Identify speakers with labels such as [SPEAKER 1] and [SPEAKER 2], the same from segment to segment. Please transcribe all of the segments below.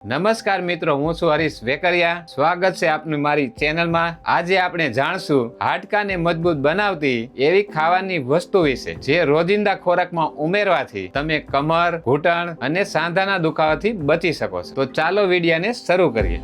[SPEAKER 1] નમસ્કાર મિત્રો, હું છું હરીશ વેકરિયા. સ્વાગત છે આપનું મારી ચેનલમાં. આજે આપણે જાણશું હાડકાને મજબૂત બનાવતી એવી ખાવાની વસ્તુ વિશે જે રોજિંદા ખોરાકમાં ઉમેરવાથી તમે કમર, ઘૂંટણ અને સાંધાના દુખાવાથી બચી શકો છો. તો ચાલો વિડીયોને શરૂ કરીએ.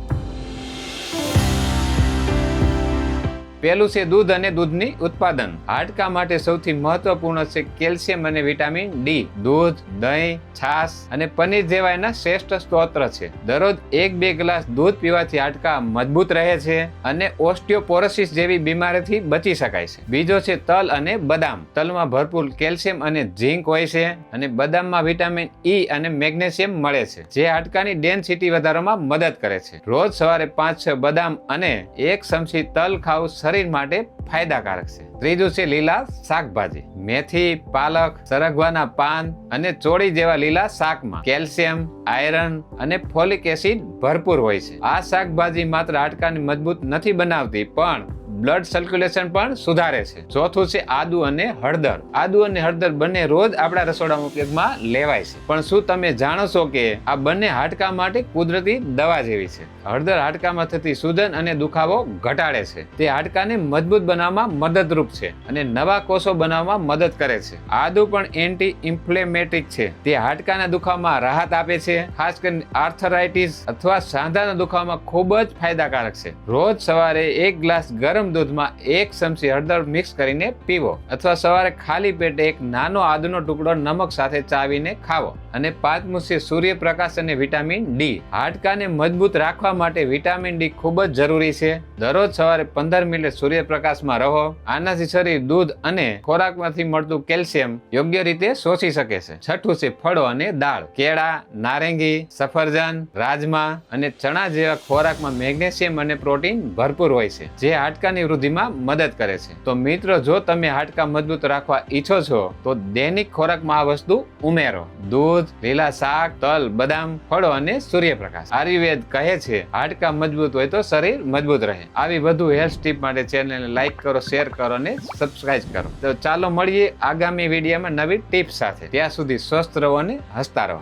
[SPEAKER 1] પહેલું છે દૂધ અને દૂધની ઉત્પાદન. હાડકા માટે સૌથી મહત્વપૂર્ણ છે કેલ્શિયમ અને વિટામિન ડી. દૂધ, દહીં, છાશ અને પનીર જેવા એના શ્રેષ્ઠ સ્ત્રોત છે. દરરોજ 1-2 ગ્લાસ દૂધ પીવાથી હાડકા મજબૂત રહે છે અને ઓસ્ટિયોપોરોસિસ જેવી બીમારીથી બચી શકાય છે. બીજો છે તલ અને બદામ. તલમાં ભરપૂર કેલ્શિયમ અને ઝીંક હોય છે અને બદામમાં વિટામિન ઈ અને મેગ્નેશિયમ મળે છે જે હાડકાની ડેન્સિટી વધારવામાં મદદ કરે છે. રોજ સવારે 5-6 બદામ અને 1 ચમચી તલ ખાવું શરીર માટે ફાયદાકારક છે. ત્રીજું છે લીલા શાકભાજી. મેથી, પાલક, સરગવાના પાન અને ચોળી જેવા લીલા શાકમાં કેલ્શિયમ, આયરન અને ફોલિક એસિડ ભરપૂર હોય છે. આ શાકભાજી માત્ર હાડકાને મજબૂત નથી બનાવતી પણ બ્લડ સર્ક્યુલેશન પણ સુધારે છે. ચોથું છે આદુ અને હળદર. આદુ અને હળદર બંને રોજ આપણા રસોડામાં ઉપયોગમાં લેવાય છે. પણ શું તમે જાણો છો કે આ બંને હાડકા માટે કુદરતી દવા જેવી છે? હળદર હાડકામાં થતી સૂજન અને દુખાવો ઘટાડે છે. તે હાડકાને મજબૂત બનાવવામાં મદદરૂપ છે અને નવા કોષો બનાવવામાં મદદ કરે છે. આદુ પણ એન્ટી ઇન્ફ્લેમેટરી છે. તે હાડકાના દુખાવામાં રાહત આપે છે. ખાસ કરીને આર્થરાઇટિસ અથવા સાંધાના દુખાવામાં ખૂબ જ ફાયદાકારક છે. રોજ સવારે 1 ગ્લાસ ગરમ દૂધમાં 1 ચમચી હળદર મિક્સ કરીને પીવો અથવા સવારે ખાલી પેટે એક નાનો આદુનો ટુકડો નમક સાથે ચાવીને ખાવો. અને 5મું છે સૂર્યપ્રકાશ અને વિટામિન ડી. હાડકાને મજબૂત રાખવા માટે વિટામિન ડી ખૂબ જ જરૂરી છે. દરરોજ સવારે 15 મિનિટ સૂર્યપ્રકાશમાં રહો. આનાથી શરીર દૂધ અને ખોરાકમાંથી મળતું કેલ્શિયમ યોગ્ય રીતે શોષી શકે છે. છઠ્ઠું છે ફળો અને દાળ. કેળા, નારંગી, સફરજન, રાજમા અને ચણા જેવા ખોરાકમાં મેગ્નેશિયમ અને પ્રોટીન ભરપૂર હોય છે જે હાડકાની વૃદ્ધિમાં મદદ કરે છે. તો મિત્રો, જો તમે હાડકા મજબૂત રાખવા ઈચ્છો છો તો દૈનિક ખોરાકમાં આ વસ્તુ ઉમેરો. દૂધ, લીલા શાક, તલ, બદામ, ફળો અને સૂર્યપ્રકાશ. આયુર્વેદ કહે છે હાડકા મજબૂત હોય તો શરીર મજબૂત રહે. આવી વધુ હેલ્થ ટીપ માટે ચેનલને લાઈક કરો, શેર કરો અને સબસ્ક્રાઇબ કરો. તો ચાલો મળીએ આગામી વિડીયોમાં નવી ટિપ્સ સાથે. ત્યાં સુધી સ્વસ્થ રહો અને હસતા રહો.